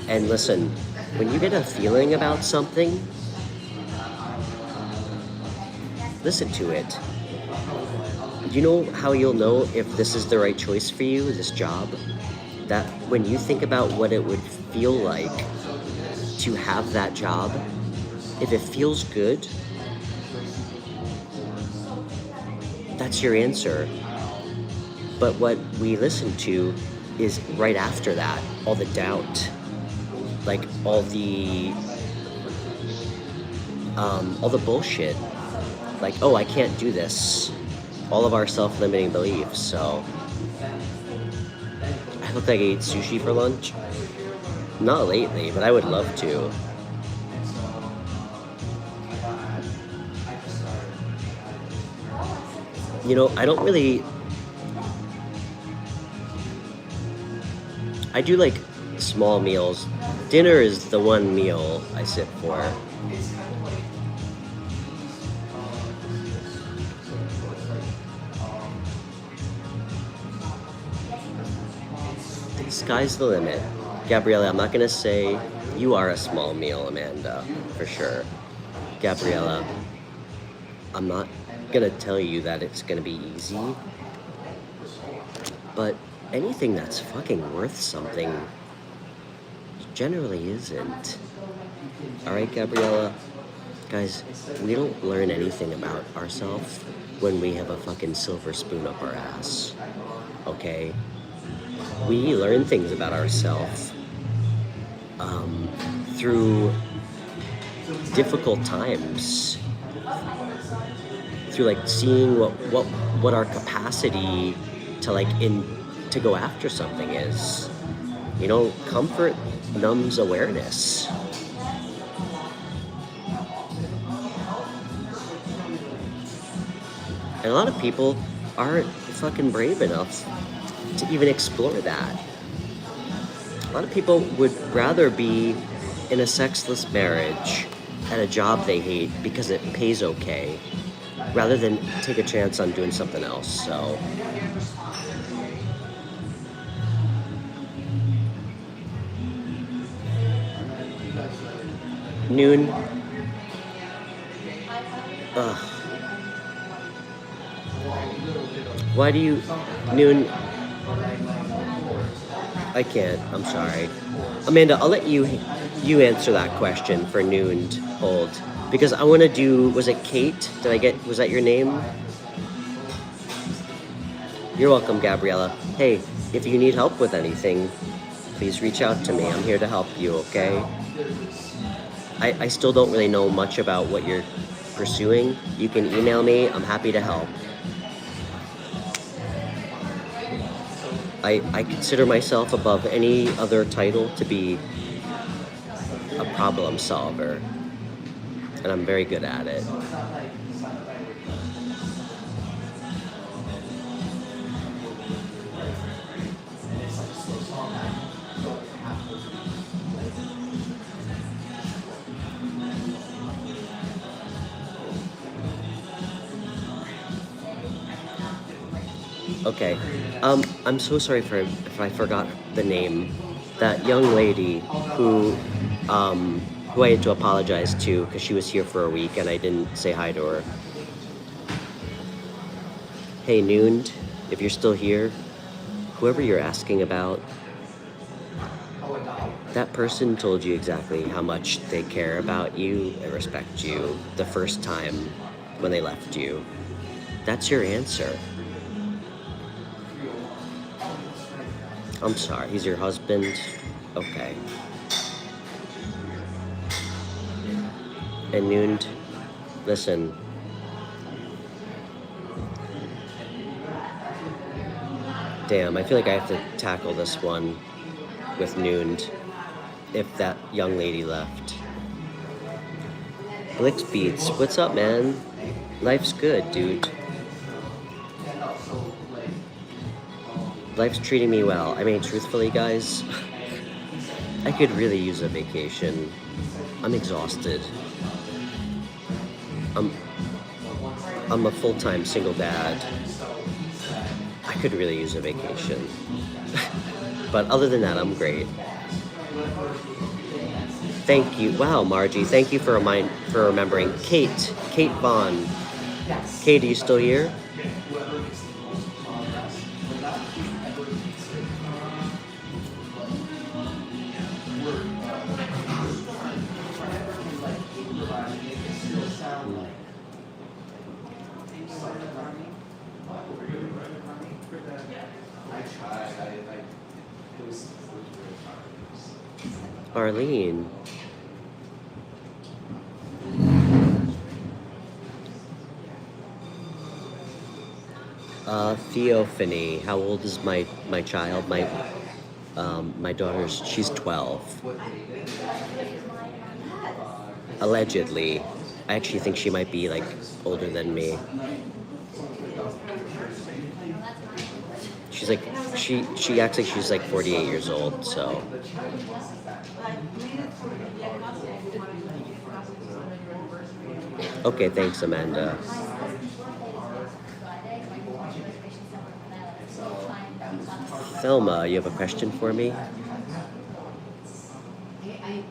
And listen, when you get a feeling about something, listen to it. You know how you'll know if this is the right choice for you, this job? That when you think about what it would feel like to have that job, if it feels good, that's your answer. But what we listen to is right after that, all the doubt, like all the bullshit, like, oh, I can't do this. All of our self-limiting beliefs. So I look like I ate sushi for lunch. Not lately, but I would love to. You know, I don't really... I do like small meals. Dinner is the one meal I sit for. Sky's the limit. Gabriella, I'm not gonna say you are a small meal, Amanda, for sure. Gabriella, I'm not gonna tell you that it's gonna be easy, but anything that's fucking worth something generally isn't. Alright, Gabriella? Guys, we don't learn anything about ourselves when we have a fucking silver spoon up our ass. Okay? We learn things about ourselves through difficult times, through like seeing what our capacity to to go after something is. You know, comfort numbs awareness. And a lot of people aren't fucking brave enough to even explore that. A lot of people would rather be in a sexless marriage at a job they hate because it pays okay, rather than take a chance on doing something else. So Noon. Ugh. Why do you... Noon... I can't. I'm sorry. Amanda, I'll let you answer that question for Noon Hold. Because I want to do... Was it Kate? Was that your name? You're welcome, Gabriella. Hey, if you need help with anything, please reach out to me. I'm here to help you, okay? I still don't really know much about what you're pursuing. You can email me. I'm happy to help. I consider myself above any other title to be a problem solver, and I'm very good at it. Okay, I'm so sorry if I forgot the name. That young lady who I had to apologize to because she was here for a week and I didn't say hi to her. Hey, Noon, if you're still here, whoever you're asking about, that person told you exactly how much they care about you and respect you the first time when they left you. That's your answer. I'm sorry, he's your husband? Okay. And Noon, listen. Damn, I feel like I have to tackle this one with Noon if that young lady left. Blix Beats, what's up, man? Life's good, dude. Life's treating me well. I mean, truthfully, guys, I could really use a vacation. I'm exhausted. I'm a full-time single dad. I could really use a vacation. But other than that, I'm great. Thank you. Wow, Margie, thank you for remembering. Kate Vaughn. Kate, are you still here? Arlene. Theophany. How old is my child? My daughter's, she's 12. Allegedly. I actually think she might be like older than me. She's like, she acts like she's like 48 years old, so. Okay, thanks, Amanda. Thelma, you have a question for me?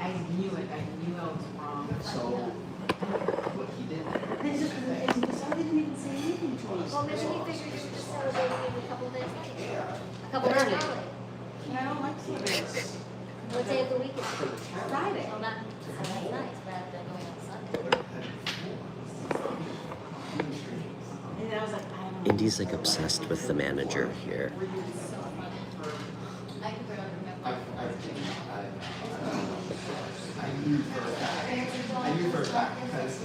I knew it. I knew I was wrong. So, what he did. It's just, I didn't even say anything to us. Well, maybe he figured you were just celebrating a couple days later. A couple days early. And I don't like celebrations. What day of the week is it? Friday. Well, that's nice, rather than going on Sunday. And I was like, I don't know. Indy's like obsessed with the manager here. I can barely remember. I knew for a fact because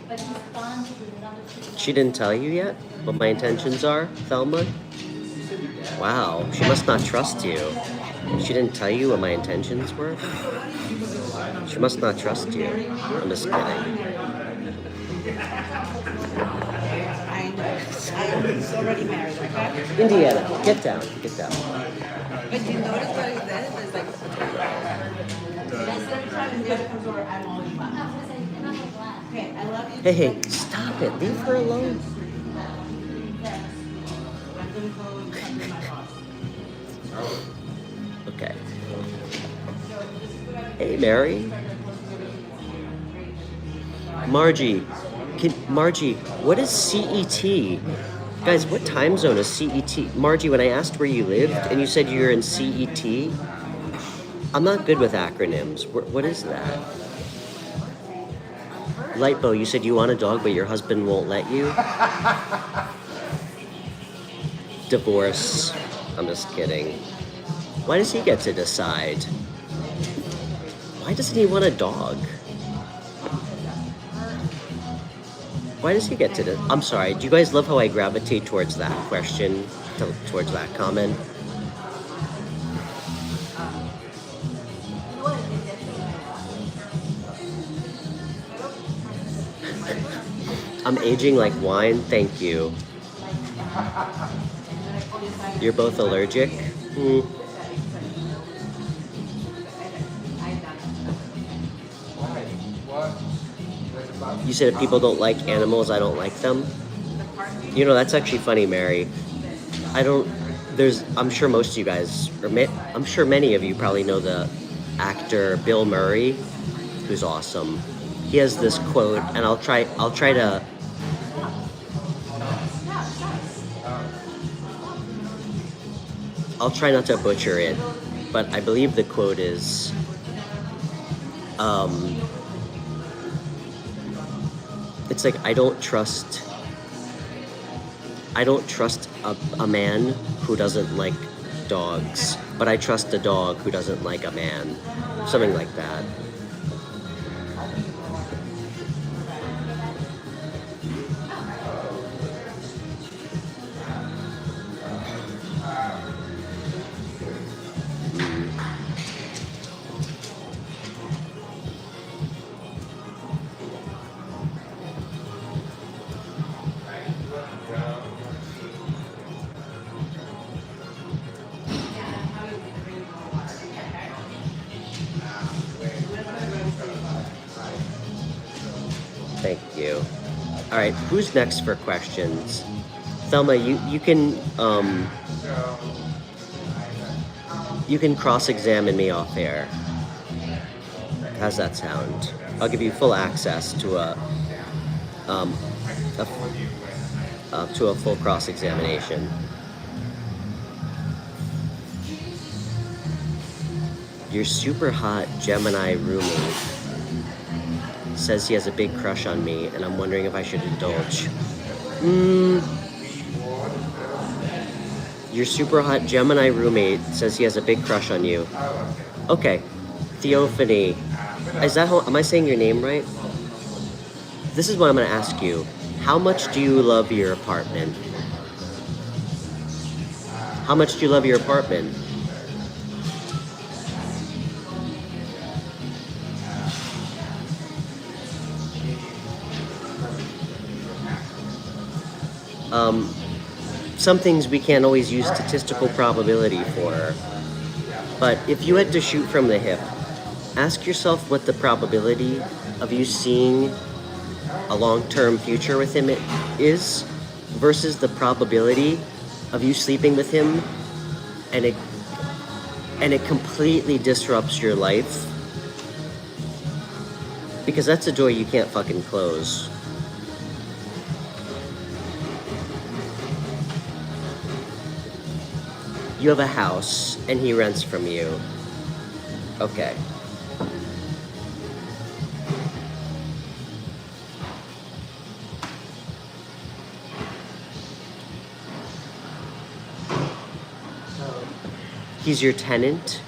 But he's gone to do another two. She didn't tell you yet what my intentions are, Thelma? Wow, she must not trust you. She didn't tell you what my intentions were? She must not trust you. I'm just kidding. I know. I'm already married, okay? Indiana, get down, get down. But you notice what he said? It's like, every time the other comes over, I'm always okay, I love you. Hey, hey, stop it. Leave her alone. I'm gonna go talk to my boss. Okay. Hey, Mary. Margie. Margie, what is CET? Guys, what time zone is CET? Margie, when I asked where you lived and you said you're in CET, I'm not good with acronyms. What is that? Lightbow, you said you want a dog, but your husband won't let you? Divorce. I'm just kidding. Why does he get to decide? Why doesn't he want a dog? Why does he get to I'm sorry, do you guys love how I gravitate towards that question, towards that comment? I'm aging like wine, thank you. You're both allergic? You said if people don't like animals, I don't like them? You know, that's actually funny, Mary. I'm sure most of you guys, I'm sure many of you probably know the actor Bill Murray, who's awesome. He has this quote, and I'll try not to butcher it, but I believe the quote is, it's like, I don't trust a man who doesn't like dogs, but I trust a dog who doesn't like a man. Something like that. Thank you. All right, who's next for questions? Thelma, you can cross-examine me off air. How's that sound? I'll give you full access to a full cross-examination. Your super hot Gemini roommate says he has a big crush on me, and I'm wondering if I should indulge. Your super hot Gemini roommate says he has a big crush on you. Okay, Theophany. Am I saying your name right? This is what I'm gonna ask you. How much do you love your apartment? How much do you love your apartment? Some things we can't always use statistical probability for. But if you had to shoot from the hip, ask yourself what the probability of you seeing a long-term future with him is, versus the probability of you sleeping with him and it completely disrupts your life, because that's a door you can't fucking close. You have a house and he rents from you. Okay. So, He's your tenant.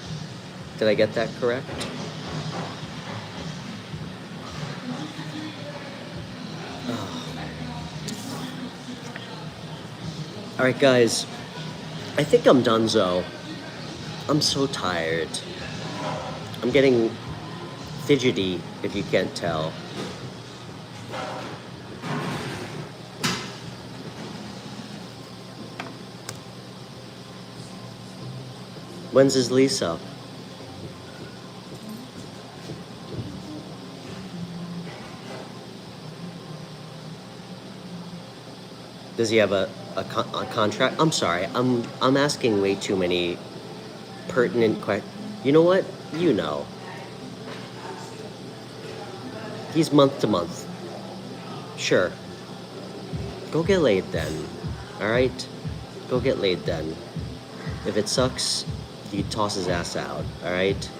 Did I get that correct? Oh. All right, guys. I think I'm donezo. I'm so tired. I'm getting fidgety, if you can't tell. When's his lease up? Does he have a contract? I'm sorry, I'm asking way too many pertinent questions. You know what? You know. He's month to month. Sure. Go get laid then. Alright? Go get laid then. If it sucks, you toss his ass out. Alright?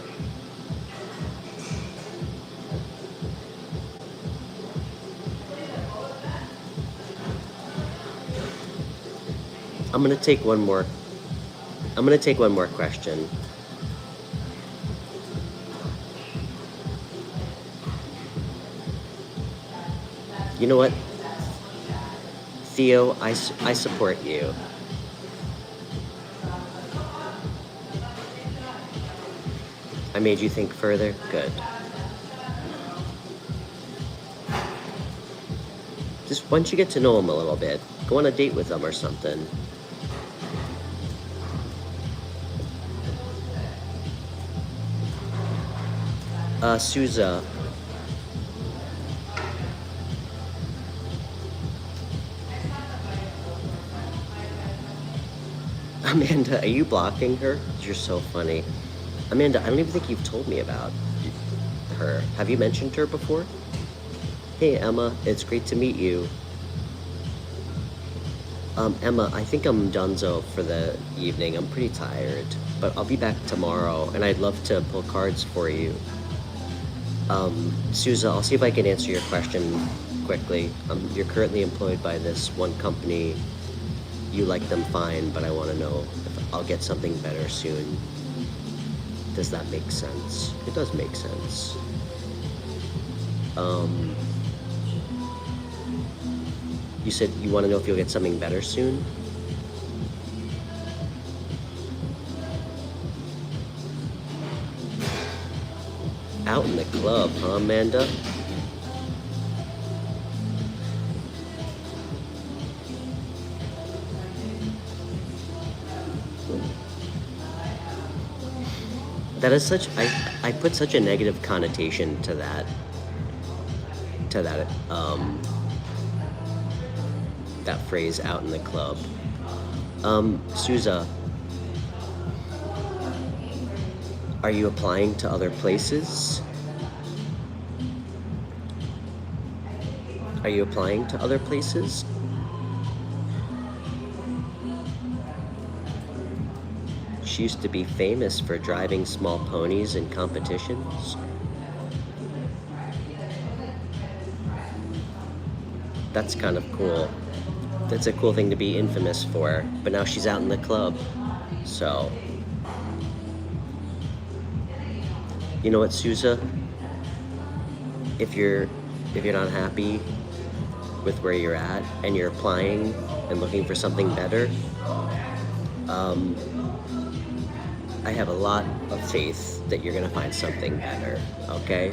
I'm gonna take one more question. You know what? Theo, I support you. I made you think further? Good. Just once you get to know him a little bit, go on a date with him or something. Souza. Amanda, are you blocking her? You're so funny. Amanda, I don't even think you've told me about her. Have you mentioned her before? Hey, Emma, it's great to meet you. Emma, I think I'm donezo for the evening. I'm pretty tired, but I'll be back tomorrow, and I'd love to pull cards for you. Souza, I'll see if I can answer your question quickly. You're currently employed by this one company. You like them fine, but I want to know if I'll get something better soon. Does that make sense? It does make sense. You said you want to know if you'll get something better soon? Out in the club, huh, Amanda? That is such, I put such a negative connotation to that that phrase, out in the club. Souza, are you applying to other places? Are you applying to other places? She used to be famous for driving small ponies in competitions. That's kind of cool. That's a cool thing to be infamous for, but now she's out in the club, so. You know what, Souza? If you're not happy with where you're at and you're applying and looking for something better, I have a lot of faith that you're gonna find something better, okay?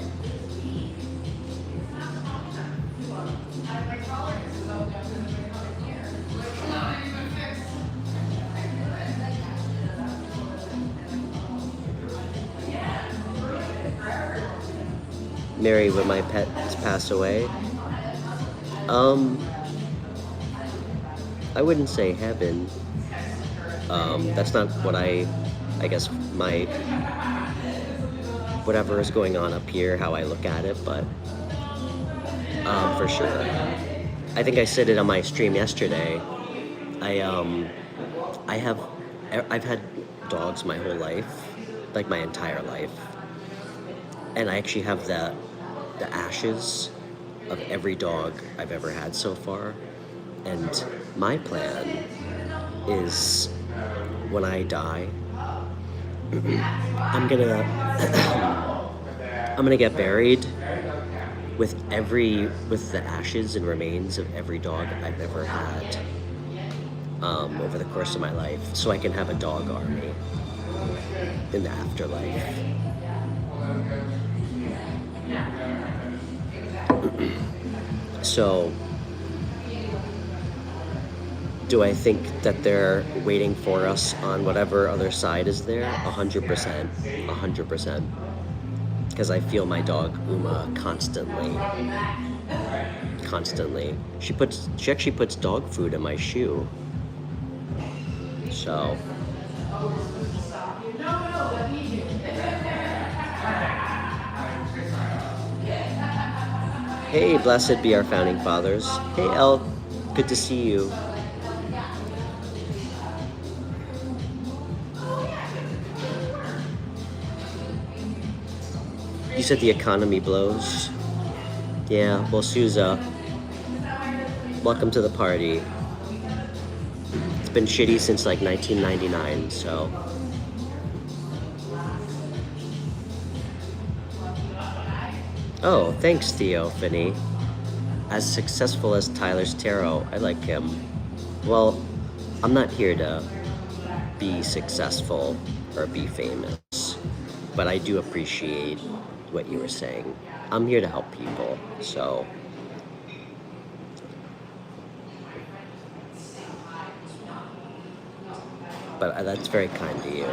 Mary, when my pets pass away, I wouldn't say heaven. That's not what I guess my, whatever is going on up here, how I look at it, but for sure. I think I said it on my stream yesterday. I've had dogs my whole life, like my entire life, and I actually have the ashes of every dog I've ever had so far. And my plan is, when I die, I'm gonna I'm gonna get buried with the ashes and remains of every dog I've ever had over the course of my life, so I can have a dog army in the afterlife. So, do I think that they're waiting for us on whatever other side is there? 100%. 100%. Because I feel my dog, Uma, constantly. Constantly. She actually puts dog food in my shoe. So. Hey, blessed be our founding fathers. Hey, El, good to see you. You said the economy blows. Yeah, well, Souza, welcome to the party. It's been shitty since like 1999, so. Oh, thanks, Theophany. As successful as Tyler's tarot, I like him. Well, I'm not here to be successful or be famous, but I do appreciate what you were saying. I'm here to help people, so. But that's very kind to you.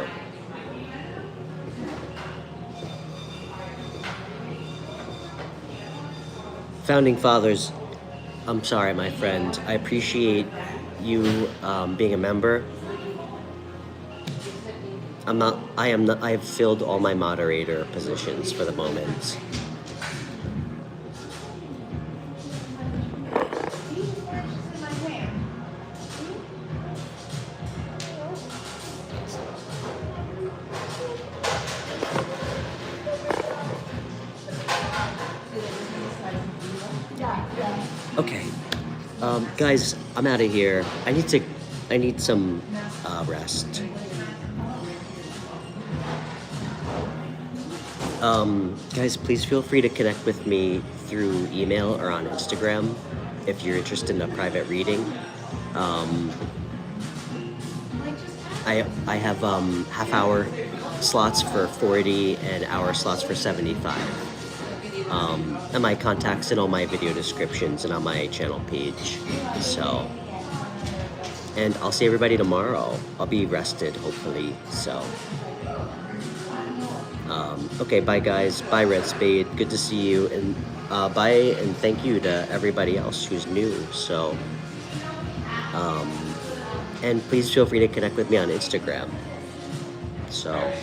Founding Fathers, I'm sorry, my friend. I appreciate you being a member. I have filled all my moderator positions for the moment. Okay, guys, I'm out of here. I need some rest. Guys, please feel free to connect with me through email or on Instagram if you're interested in a private reading. I have half-hour slots for 40 and hour slots for 75. And my contacts in all my video descriptions and on my channel page. So, and I'll see everybody tomorrow. I'll be rested, hopefully. So, okay, bye guys. Bye Red Spade. Good to see you. And bye and thank you to everybody else who's new. So, and please feel free to connect with me on Instagram. So,